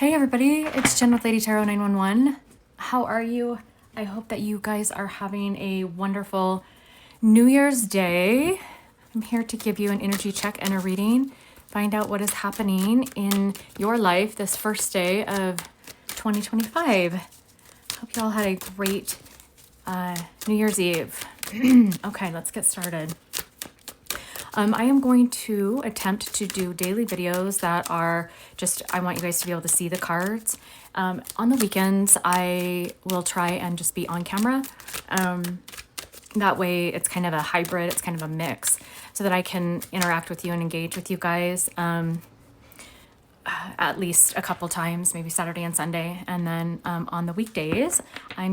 Hey everybody, it's Jen with Lady Tarot 911. How are you? I hope that you guys are having a wonderful New Year's Day. I'm here to give you an energy check and a reading. Find out what is happening in your life this first day of 2025. Hope you all had a great New Year's Eve. Okay, let's get started. I am going to attempt to do daily videos that are just, I want you guys to be able to see the cards. On the weekends, I will try and just be on camera. That way it's kind of a hybrid, it's kind of a mix, so that I can interact with you and engage with you guys at least a couple times, maybe Saturday and Sunday. And then on the weekdays, I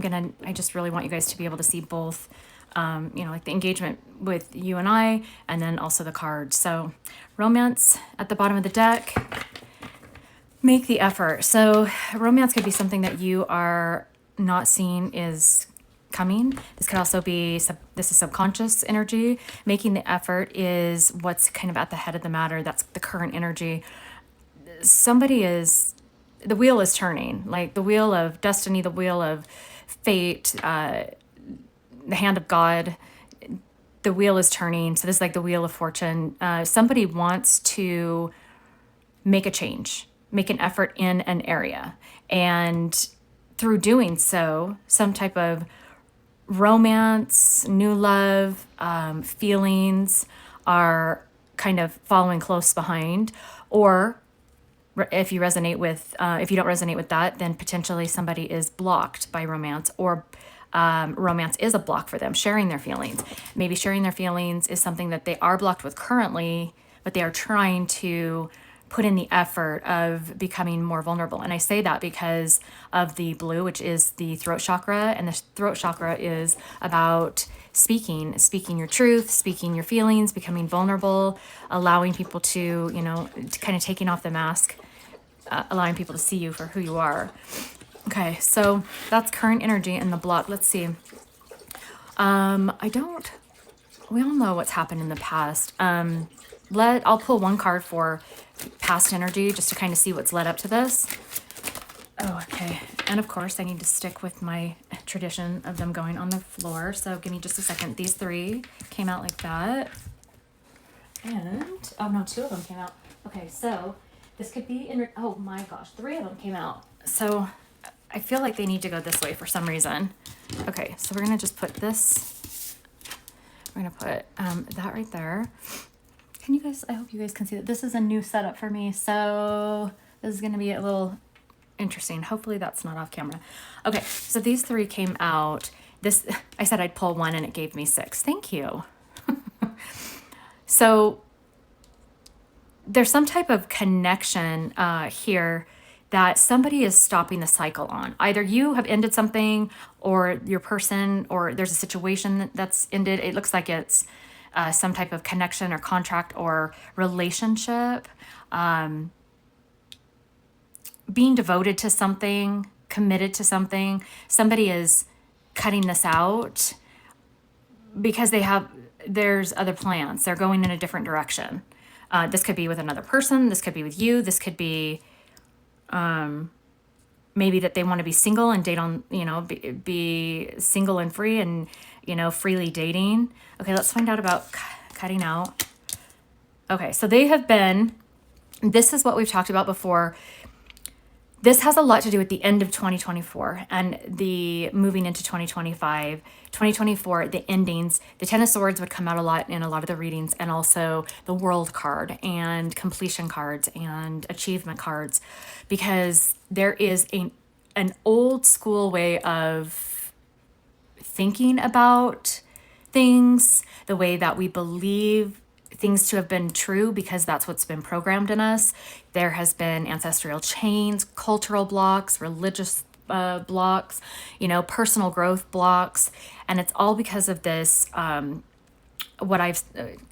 just really want you guys to be able to see both like the engagement with you and I, and then also the cards. So romance at the bottom of the deck, make the effort. So romance could be something that you are not seeing is coming. This could also be, this is subconscious energy. Making the effort is what's kind of at the head of the matter. That's the current energy. The wheel is turning, like the wheel of destiny, the wheel of fate, the hand of God, the wheel is turning. So this is like the wheel of fortune. Somebody wants to make a change, make an effort in an area. And through doing so, some type of romance, new love, feelings are kind of following close behind. Or if you don't resonate with that, then potentially somebody is blocked by romance, or romance is a block for them, sharing their feelings. Maybe sharing their feelings is something that they are blocked with currently, but they are trying to put in the effort of becoming more vulnerable. And I say that because of the blue, which is the throat chakra. And the throat chakra is about speaking your truth, speaking your feelings, becoming vulnerable, allowing people to kind of taking off the mask, allowing people to see you for who you are. Okay, so that's current energy in the block. Let's see. We all know what's happened in the past. I'll pull one card for past energy just to kind of see what's led up to this. Oh, okay. And of course, I need to stick with my tradition of them going on the floor. So give me just a second. These three came out like that. And, oh no, two of them came out. Okay, so this could be oh my gosh, three of them came out. So I feel like they need to go this way for some reason. Okay, so we're going to just put this. We're going to put that right there. I hope you guys can see that. This is a new setup for me, so this is going to be a little interesting. Hopefully that's not off camera. Okay, so these three came out. I said I'd pull one and it gave me 6. Thank you. So there's some type of connection here that somebody is stopping the cycle on. Either you have ended something, or your person, or there's a situation that's ended. It looks like it's some type of connection or contract or relationship. Being devoted to something, committed to something. Somebody is cutting this out because there's other plans. They're going in a different direction. This could be with another person. This could be with you. This could be maybe that they want to be single and date on, be single and free and, freely dating. Okay, let's find out about cutting out. Okay, so this is what we've talked about before. This has a lot to do with the end of 2024 and the moving into 2025. 2024, the endings, the 10 of Swords would come out a lot in a lot of the readings, and also the World card and completion cards and achievement cards, because there is an old school way of thinking about things, the way that we believe things to have been true, because that's what's been programmed in us. There has been ancestral chains, cultural blocks, religious blocks, personal growth blocks. And it's all because of this, what I've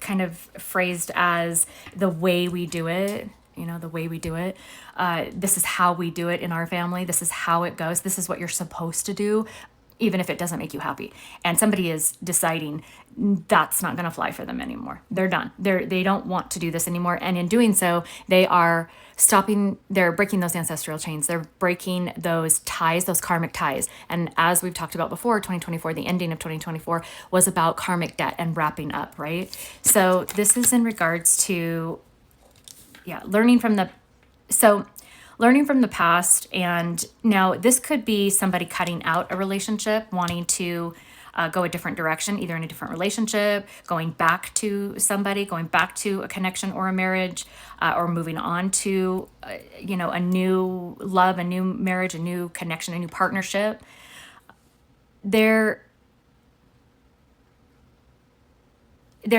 kind of phrased as the way we do it, the way we do it. This is how we do it in our family. This is how it goes. This is what you're supposed to do. even if it doesn't make you happy. And somebody is deciding that's not going to fly for them anymore. They're done. They don't want to do this anymore. And in doing so, they are they're breaking those ancestral chains. They're breaking those ties, those karmic ties. And as we've talked about before, 2024, the ending of 2024 was about karmic debt and wrapping up, right? So this is in regards to, learning from the past. And now this could be somebody cutting out a relationship, wanting to go a different direction, either in a different relationship, going back to somebody, going back to a connection or a marriage, or moving on to, a new love, a new marriage, a new connection, a new partnership. There's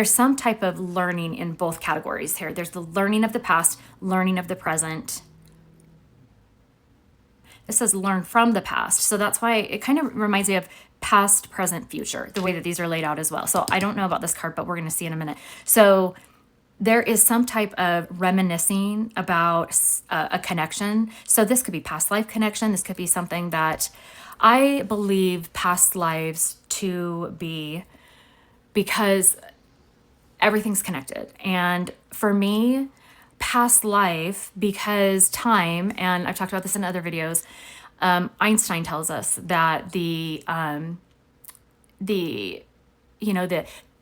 some type of learning in both categories here. There's the learning of the past, learning of the present. This says learn from the past. So that's why it kind of reminds me of past, present, future, the way that these are laid out as well. So I don't know about this card, but we're going to see in a minute. So there is some type of reminiscing about a connection. So this could be past life connection. This could be something that I believe past lives to be, because everything's connected. And for me, past life, because time, and I've talked about this in other videos, Einstein tells us that the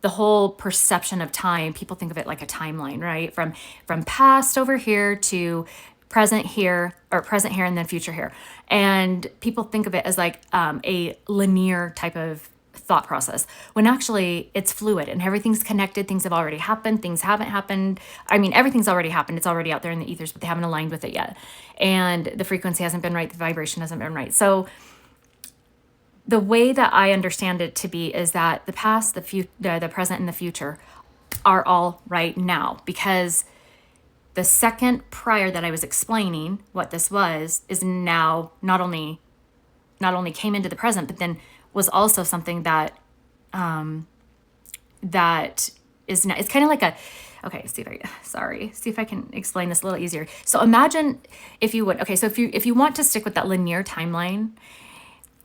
whole perception of time, people think of it like a timeline, right? From past over here to present here, or present here and then future here. And people think of it as like a linear type of thought process, when actually it's fluid and everything's connected. Things have already happened, things haven't happened. I mean, everything's already happened. It's already out there in the ethers, but they haven't aligned with it yet. And the frequency hasn't been right. The vibration hasn't been right. So the way that I understand it to be is that the past, the present, and the future are all right now, because the second prior that I was explaining what this was is now not only came into the present, but then was also something that that is not, it's kind of like see if I can explain this a little easier. So imagine, if you would, so if you want to stick with that linear timeline,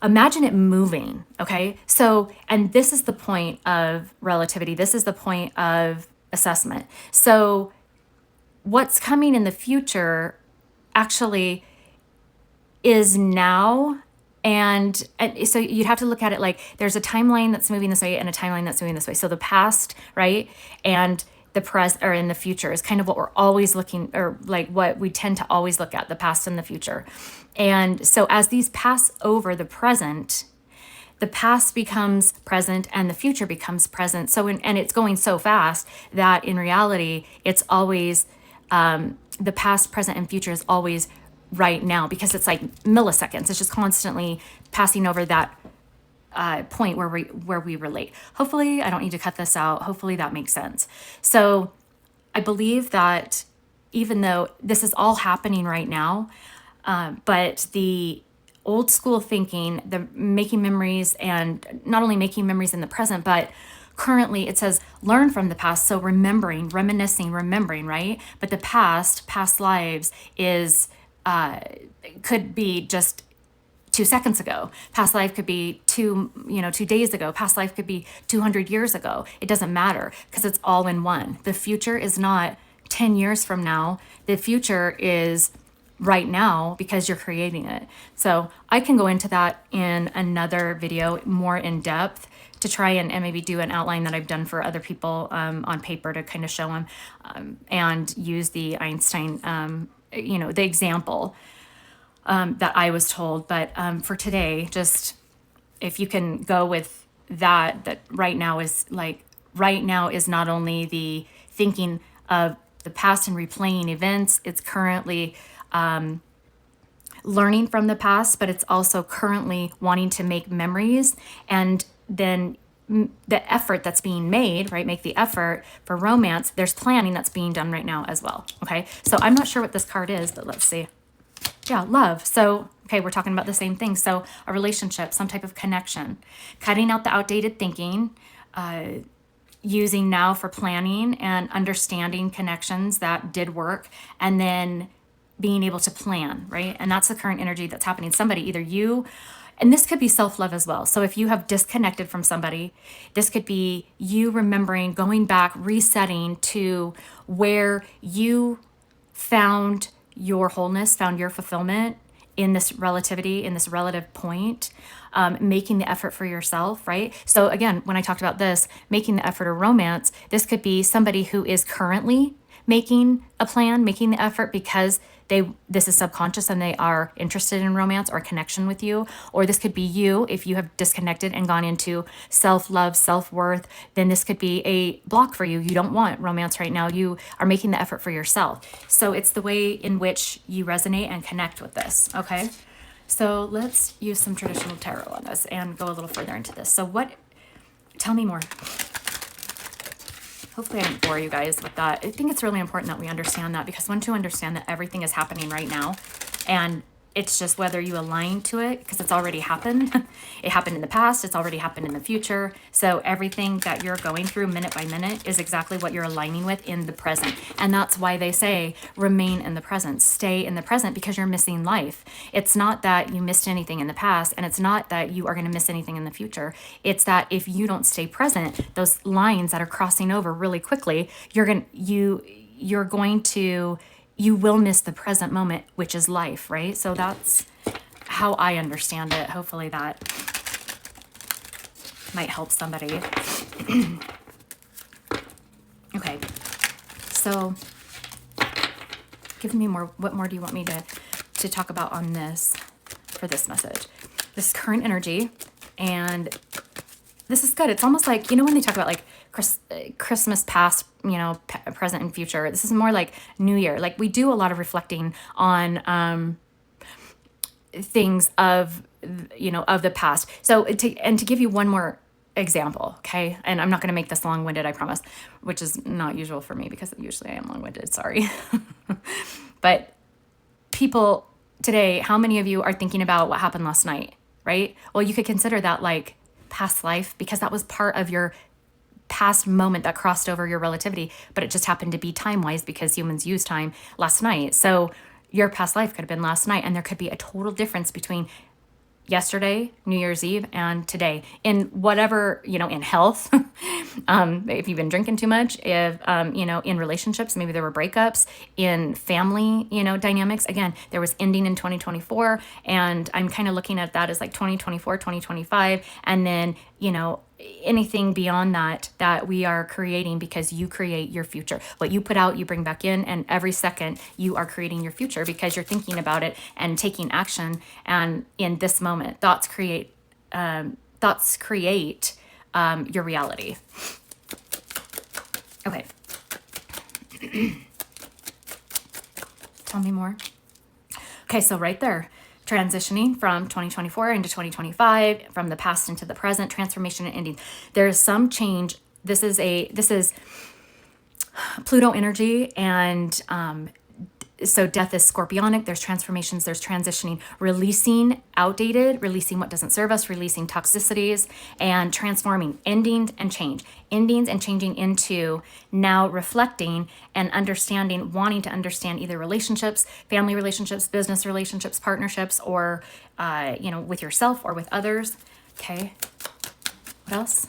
imagine it moving, okay? So, and this is the point of relativity. This is the point of assessment. So what's coming in the future actually is now. And so you'd have to look at it like there's a timeline that's moving this way and a timeline that's moving this way. So the past, right, and the present, or in the future, is kind of what we're always looking, or like what we tend to always look at, the past and the future. And so as these pass over the present, the past becomes present and the future becomes present. So and it's going so fast that in reality, it's always the past, present, and future is always right now, because it's like milliseconds. It's just constantly passing over that point where we relate. Hopefully, I don't need to cut this out. Hopefully that makes sense. So I believe that even though this is all happening right now, but the old school thinking, the making memories, and not only making memories in the present, but currently it says learn from the past. So remembering, reminiscing, remembering, right? But the past lives is could be just 2 seconds ago. Past life could be 2 days ago. Past life could be 200 years ago. It doesn't matter, because it's all in one. The future is not 10 years from now. The future is right now, because you're creating it. So I can go into that in another video more in depth, to try and maybe do an outline that I've done for other people on paper, to kind of show them and use the Einstein the example that I was told. But for today, just if you can go with that right now is not only the thinking of the past and replaying events, it's currently learning from the past, but it's also currently wanting to make memories. And then the effort that's being made, right? Make the effort for romance. There's planning that's being done right now as well. Okay. So I'm not sure what this card is, but let's see. Yeah, love. So, okay, we're talking about the same thing. So a relationship, some type of connection, cutting out the outdated thinking, using now for planning and understanding connections that did work, and then being able to plan, right? And that's the current energy that's happening. Somebody, either you And this could be self-love as well. So if you have disconnected from somebody, this could be you remembering, going back, resetting to where you found your wholeness, found your fulfillment in this relativity, in this relative point, making the effort for yourself, right? So again, when I talked about this, making the effort or romance, this could be somebody who is currently making a plan, making the effort because this is subconscious and they are interested in romance or connection with you. Or this could be you, if you have disconnected and gone into self-love, self-worth, then this could be a block for you. You don't want romance right now. You are making the effort for yourself. So it's the way in which you resonate and connect with this, okay? So let's use some traditional tarot on this and go a little further into this. So tell me more. Hopefully I didn't bore you guys with that. I think it's really important that we understand that, because once you understand that everything is happening right now, and it's just whether you align to it, because it's already happened. It happened in the past. It's already happened in the future. So everything that you're going through minute by minute is exactly what you're aligning with in the present. And that's why they say remain in the present, stay in the present, because you're missing life. It's not that you missed anything in the past, and it's not that you are going to miss anything in the future. It's that if you don't stay present, those lines that are crossing over really quickly, you will miss the present moment, which is life, right? So that's how I understand it. Hopefully that might help somebody. Okay, so give me more. What more do you want me to talk about on this for this message? This current energy, and this is good. It's almost like, when they talk about like Christmas past, present and future. This is more like New Year. Like we do a lot of reflecting on things of the past. So to give you one more example, okay? And I'm not going to make this long-winded, I promise, which is not usual for me because usually I am long-winded, sorry. But people today, how many of you are thinking about what happened last night, right? Well, you could consider that like past life, because that was part of your past moment that crossed over your relativity, but it just happened to be time-wise because humans use time last night. So your past life could have been last night, and there could be a total difference between yesterday, New Year's Eve, and today in whatever, in health, if you've been drinking too much, if, in relationships, maybe there were breakups, in family, dynamics. Again, there was ending in 2024, and I'm kind of looking at that as like 2024, 2025, and then, anything beyond that we are creating, because you create your future. What you put out, you bring back in, and every second you are creating your future because you're thinking about it and taking action. And in this moment, thoughts create your reality. Okay. Tell me more. Okay, so right there, transitioning from 2024 into 2025, from the past into the present, transformation and ending. There is some change. This is Pluto energy, and so death is scorpionic. There's transformations, there's transitioning, releasing outdated, releasing what doesn't serve us, releasing toxicities, and transforming, endings and changing into now reflecting and understanding, wanting to understand either relationships, family relationships, business relationships, partnerships, or, with yourself or with others. Okay. What else?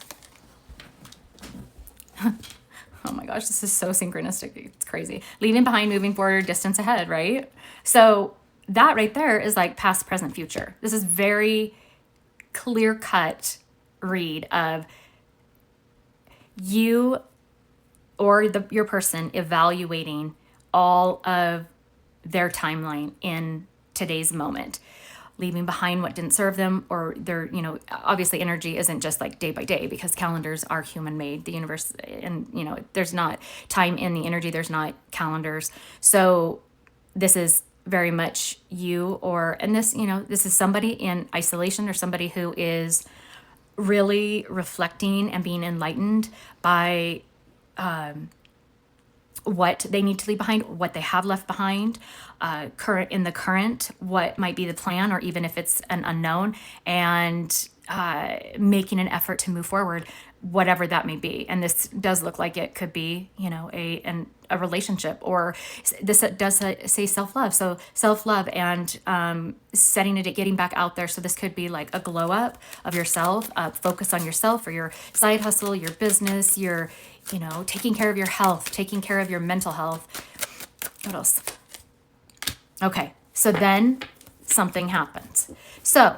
Oh my gosh, this is so synchronistic. It's crazy. Leaving behind, moving forward, distance ahead, right? So that right there is like past, present, future. This is very clear-cut read of you or your person evaluating all of their timeline in today's moment, leaving behind what didn't serve them, or their, obviously energy isn't just like day by day, because calendars are human made, the universe, and, there's not time in the energy, there's not calendars. So this is very much you, and this, this is somebody in isolation, or somebody who is really reflecting and being enlightened by, what they need to leave behind, what they have left behind, current, what might be the plan, or even if it's an unknown, and making an effort to move forward, whatever that may be. And this does look like it could be, a relationship, or this does say self-love. So self-love and setting it, getting back out there. So this could be like a glow up of yourself, focus on yourself or your side hustle, your business, your, taking care of your health, taking care of your mental health. What else? Okay. So then something happens. So,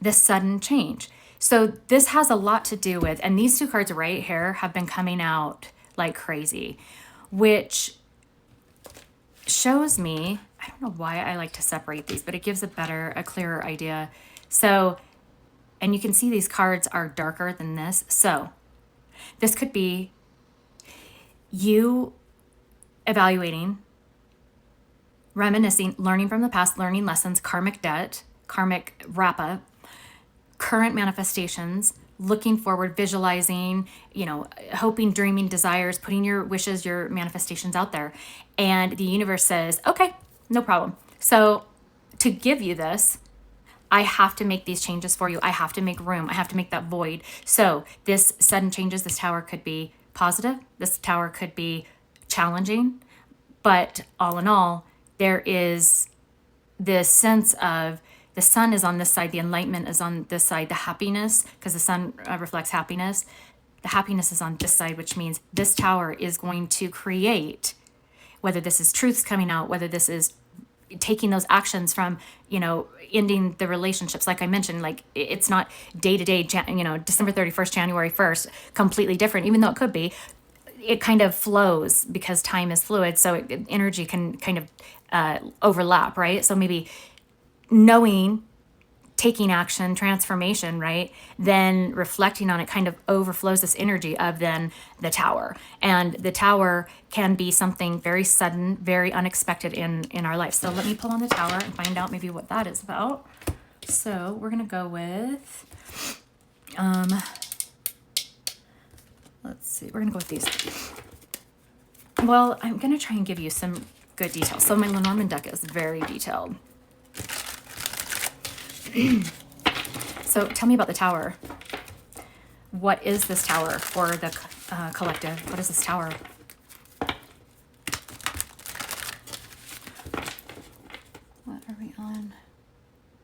this sudden change. So this has a lot to do with, and these two cards right here have been coming out like crazy, which shows me, I don't know why I like to separate these, but it gives a clearer idea. So, and you can see these cards are darker than this. So this could be you evaluating, reminiscing, learning from the past, learning lessons, karmic debt, karmic wrap up, current manifestations, looking forward, visualizing, hoping, dreaming, desires, putting your wishes, your manifestations out there. And the universe says, okay, no problem. So to give you this, I have to make these changes for you. I have to make room. I have to make that void. So this sudden changes, this tower could be positive. This tower could be challenging. But all in all, there is this sense of the sun is on this side, the enlightenment is on this side, the happiness, because the sun reflects happiness. The happiness is on this side, which means this tower is going to create, whether this is truths coming out, whether this is taking those actions from, ending the relationships. Like I mentioned, like it's not day to day, December 31st, January 1st, completely different, even though it could be. It kind of flows because time is fluid. So energy can kind of overlap, right? So maybe knowing, taking action, transformation, right? Then reflecting on it kind of overflows this energy of then the tower. And the tower can be something very sudden, very unexpected in our life. So let me pull on the tower and find out maybe what that is about. So we're going to go with, let's see, we're going to go with these. Well, I'm going to try and give you some good details. So my Lenormand deck is very detailed. So tell me about the tower. What is this tower for the collective? What is this tower? What are we on?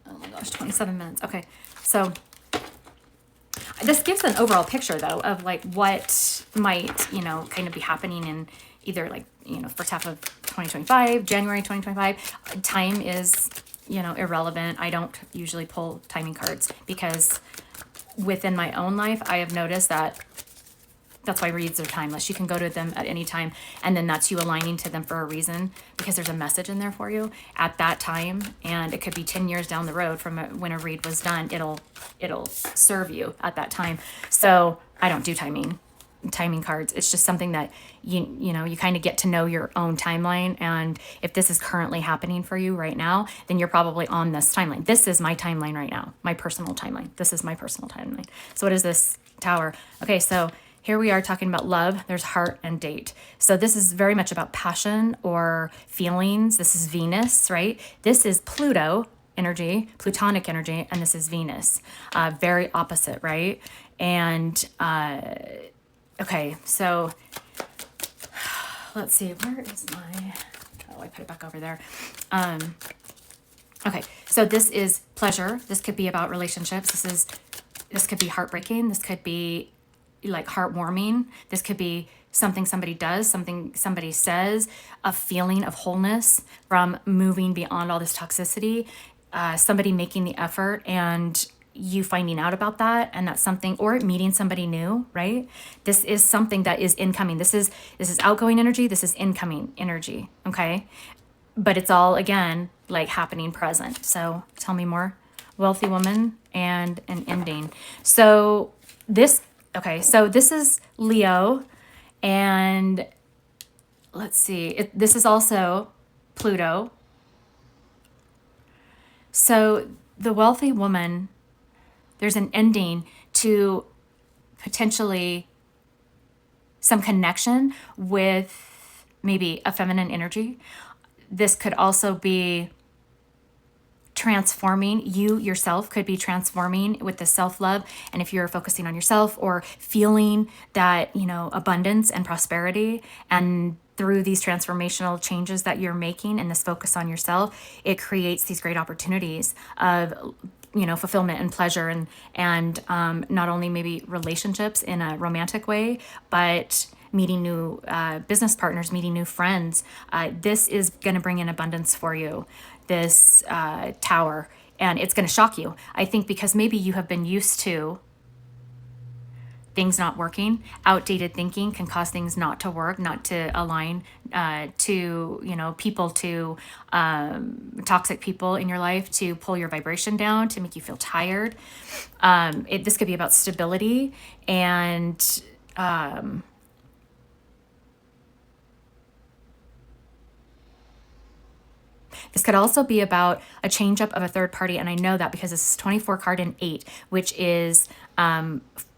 Oh my gosh, 27 minutes. Okay, so this gives an overall picture though of like what might, kind of be happening in either like, first half of 2025, January 2025. Time is, irrelevant. I don't usually pull timing cards because within my own life, I have noticed that that's why reads are timeless. You can go to them at any time, and then that's you aligning to them for a reason because there's a message in there for you at that time, and it could be 10 years down the road from when a read was done. It'll serve you at that time. So I don't do timing cards. It's just something that you kind of get to know your own timeline, and if this is currently happening for you right now, then you're probably on this timeline. This is my timeline right now, my personal timeline. This is my personal timeline. So what is this tower? Okay, so here we are talking about love. There's heart and date. So this is very much about passion or feelings. This is Venus, right? This is Pluto energy, Plutonic energy, and this is Venus. Very opposite, right? And okay, so let's see, where is my, I put it back over there. Okay, so this is pleasure. This could be about relationships. This could be heartbreaking. This could be like heartwarming. This could be something somebody does, something somebody says, a feeling of wholeness from moving beyond all this toxicity, somebody making the effort and you finding out about that, and that's something, or meeting somebody new, right? This is something that is incoming. This is outgoing energy. This is incoming energy. Okay. But it's all, again, like happening present. So tell me more. Wealthy woman and an ending. So this is Leo, and let's see, this is also Pluto. So the wealthy woman, there's an ending to potentially some connection with maybe a feminine energy. This could also be transforming. You yourself could be transforming with the self-love. And if you're focusing on yourself or feeling that, abundance and prosperity, and through these transformational changes that you're making and this focus on yourself, it creates these great opportunities of fulfillment and pleasure, and not only maybe relationships in a romantic way, but meeting new business partners, meeting new friends. This is going to bring in abundance for you, this tower, and it's going to shock you. I think because maybe you have been used to things not working. Outdated thinking can cause things not to work, not to align, to people, to toxic people in your life, to pull your vibration down, to make you feel tired. This could be about stability, and this could also be about a change up of a third party. And I know that because this is 24 card and 8, which is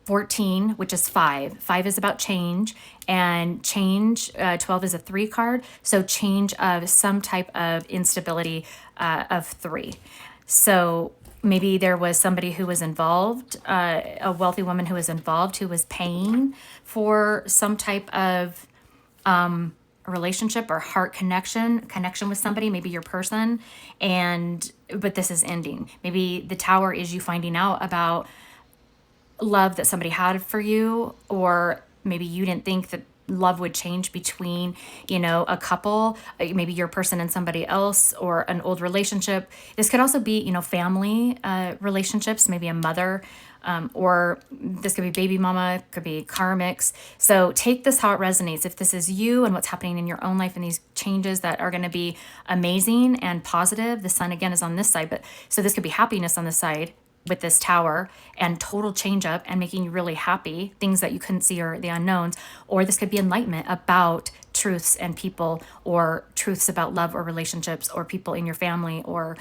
14, which is 5. 5 is about change, and change, 12 is a 3 card. So change of some type of instability of 3. So maybe there was somebody who was involved, a wealthy woman who was involved, who was paying for some type of relationship or heart connection with somebody, maybe your person. But this is ending. Maybe the tower is you finding out about love that somebody had for you, or maybe you didn't think that love would change between, a couple, maybe your person and somebody else, or an old relationship. This could also be, family relationships, maybe a mother, or this could be baby mama, could be karmics. So take this how it resonates. If this is you and what's happening in your own life and these changes that are going to be amazing and positive, the sun again is on this side, but so this could be happiness on this side with this tower, and total change up and making you really happy, things that you couldn't see or the unknowns. Or this could be enlightenment about truths and people, or truths about love or relationships or people in your family, or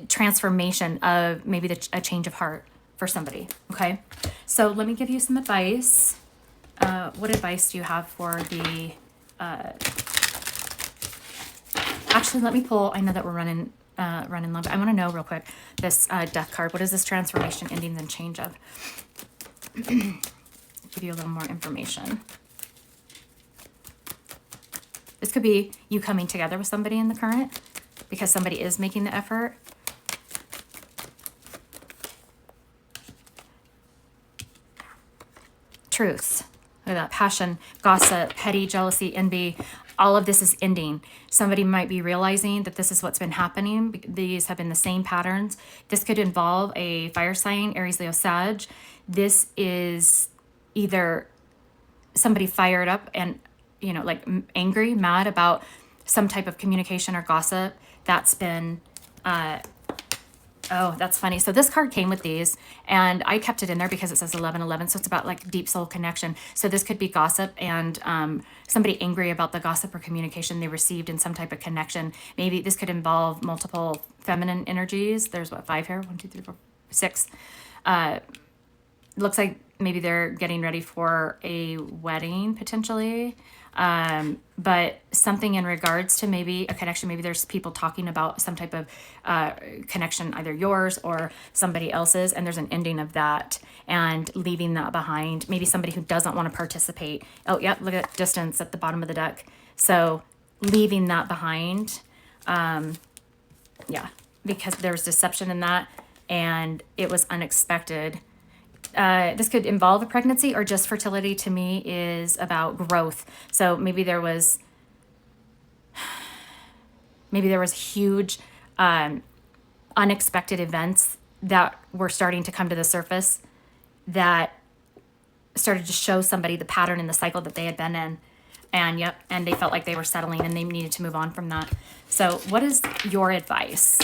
transformation of maybe a change of heart for somebody. Okay, so let me give you some advice. What advice do you have for the actually, let me pull. I know that we're running low, but I want to know real quick, this death card, what is this transformation, ending, then change of? Give you a little more information. This could be you coming together with somebody in the current, because somebody is making the effort. Truths. Look at that. Passion, gossip, petty, jealousy, envy. All of this is ending. Somebody might be realizing that this is what's been happening. These have been the same patterns. This could involve a fire sign, Aries, Leo, Sag. This is either somebody fired up and, like angry, mad about some type of communication or gossip that's been, oh, that's funny. So this card came with these, and I kept it in there because it says 1111. So it's about like deep soul connection. So this could be gossip, and somebody angry about the gossip or communication they received in some type of connection. Maybe this could involve multiple feminine energies. There's 5 here. 1, 2, 3, 4, 6. Looks like maybe they're getting ready for a wedding potentially. But something in regards to maybe a connection, maybe there's people talking about some type of connection, either yours or somebody else's, and there's an ending of that and leaving that behind. Maybe somebody who doesn't want to participate. Oh, yeah, look at distance at the bottom of the deck. So leaving that behind. Yeah, because there's deception in that, and it was unexpected. This could involve a pregnancy, or just fertility to me is about growth. So maybe there was huge unexpected events that were starting to come to the surface that started to show somebody the pattern and the cycle that they had been in. And they felt like they were settling and they needed to move on from that. So what is your advice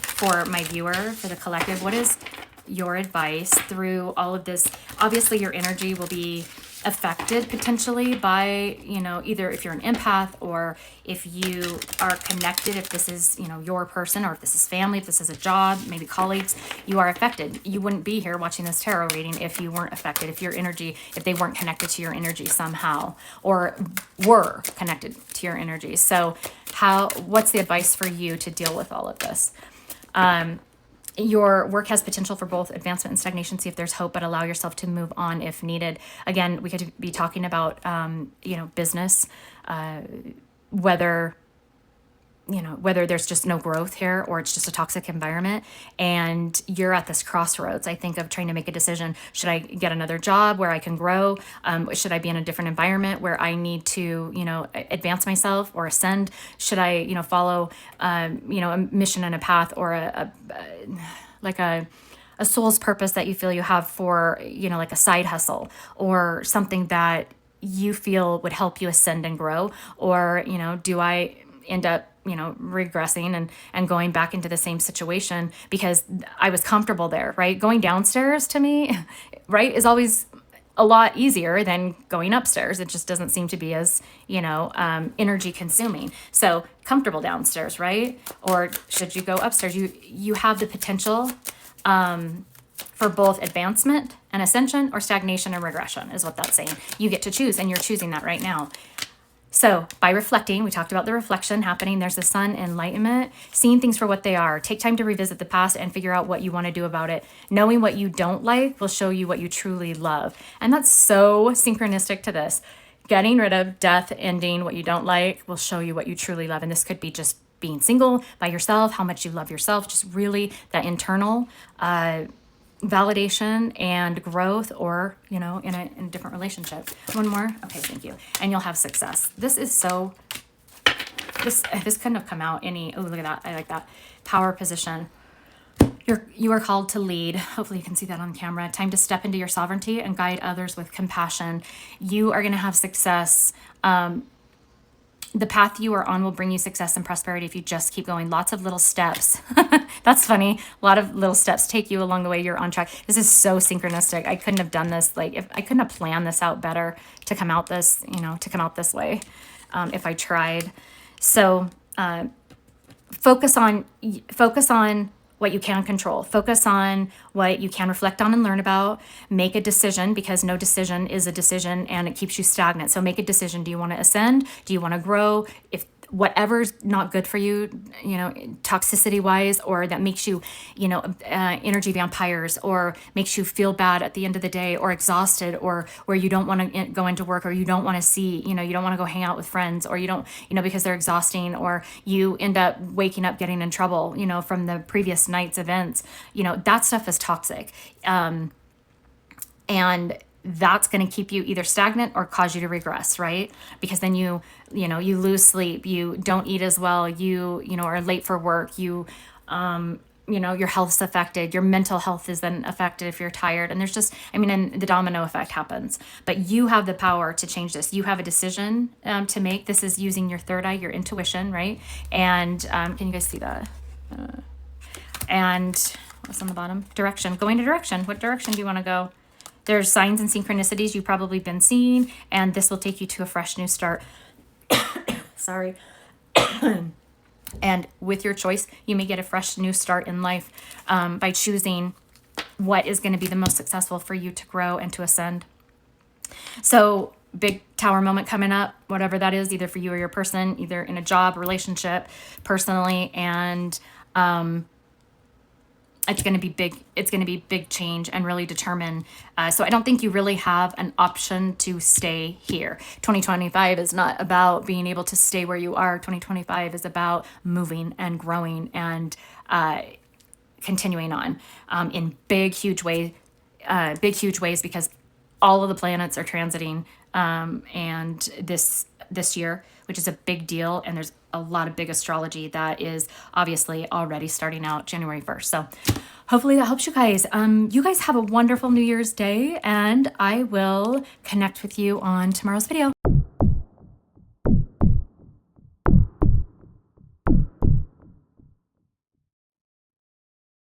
for my viewer, for the collective? What is your advice through all of this? Obviously your energy will be affected potentially by, you know, either if you're an empath or if you are connected, if this is, you know, your person, or if this is family, if this is a job, maybe colleagues, you are affected. You wouldn't be here watching this tarot reading if you weren't affected, if your energy, if they weren't connected to your energy somehow, or were connected to your energy. So what's the advice for you to deal with all of this? Your work has potential for both advancement and stagnation. See if there's hope, but allow yourself to move on if needed. Again, we could be talking about, you know, business, whether there's just no growth here or it's just a toxic environment and you're at this crossroads, I think, of trying to make a decision. Should I get another job where I can grow? Should I be in a different environment where I need to, you know, advance myself or ascend? Should I, you know, follow, you know, a mission and a path, or a soul's purpose that you feel you have for, you know, like a side hustle or something that you feel would help you ascend and grow? Or, you know, do I end up, you know, regressing and going back into the same situation because I was comfortable there, right? Going downstairs to me, right, is always a lot easier than going upstairs. It just doesn't seem to be as, you know, energy consuming. So comfortable downstairs, right? Or should you go upstairs? You have the potential for both advancement and ascension, or stagnation and regression is what that's saying. You get to choose, and you're choosing that right now. So by reflecting, we talked about the reflection happening. There's the sun, enlightenment, seeing things for what they are. Take time to revisit the past and figure out what you want to do about it. Knowing what you don't like will show you what you truly love. And that's so synchronistic to this. Getting rid of, death, ending, what you don't like will show you what you truly love. And this could be just being single by yourself, how much you love yourself, just really that internal validation and growth, or, you know, in a different relationship. One more. Okay, thank you. And you'll have success. This is so, this couldn't have come out any, oh, look at that. I like that. Power position. You are called to lead. Hopefully you can see that on camera. Time to step into your sovereignty and guide others with compassion. You are going to have success. The path you are on will bring you success and prosperity if you just keep going. Lots of little steps. That's funny. A lot of little steps take you along the way. You're on track. This is so synchronistic. I couldn't have done this. Like, if I couldn't have planned this out better to come out this, you know, to come out this way, if I tried. So, focus on what you can control. Focus on what you can reflect on and learn about. Make a decision, because no decision is a decision and it keeps you stagnant. So make a decision. Do you want to ascend? Do you want to grow? If whatever's not good for you, you know, toxicity wise, or that makes you, you know, energy vampires, or makes you feel bad at the end of the day, or exhausted, or where you don't want to go into work, or you don't want to see, you know, you don't want to go hang out with friends, or you don't, you know, because they're exhausting, or you end up waking up getting in trouble, you know, from the previous night's events, you know, that stuff is toxic. And that's going to keep you either stagnant or cause you to regress, right? Because then you lose sleep, you don't eat as well, you know, are late for work, you know, your health's affected, your mental health is then affected if you're tired. And there's just, I mean, and the domino effect happens. But you have the power to change this. You have a decision to make. This is using your third eye, your intuition, right? And can you guys see that? And what's on the bottom? Direction. Going to direction. What direction do you want to go? There's signs and synchronicities you've probably been seeing, and this will take you to a fresh new start. Sorry. And with your choice, you may get a fresh new start in life by choosing what is going to be the most successful for you to grow and to ascend. So big tower moment coming up, whatever that is, either for you or your person, either in a job, relationship, personally, and it's going to be big. It's going to be big change and really determine. So I don't think you really have an option to stay here. 2025 is not about being able to stay where you are. 2025 is about moving and growing and continuing on in big, huge ways, because all of the planets are transiting and this year, which is a big deal. And there's a lot of big astrology that is obviously already starting out January 1st. So hopefully that helps you guys. You guys have a wonderful New Year's Day, and I will connect with you on tomorrow's video.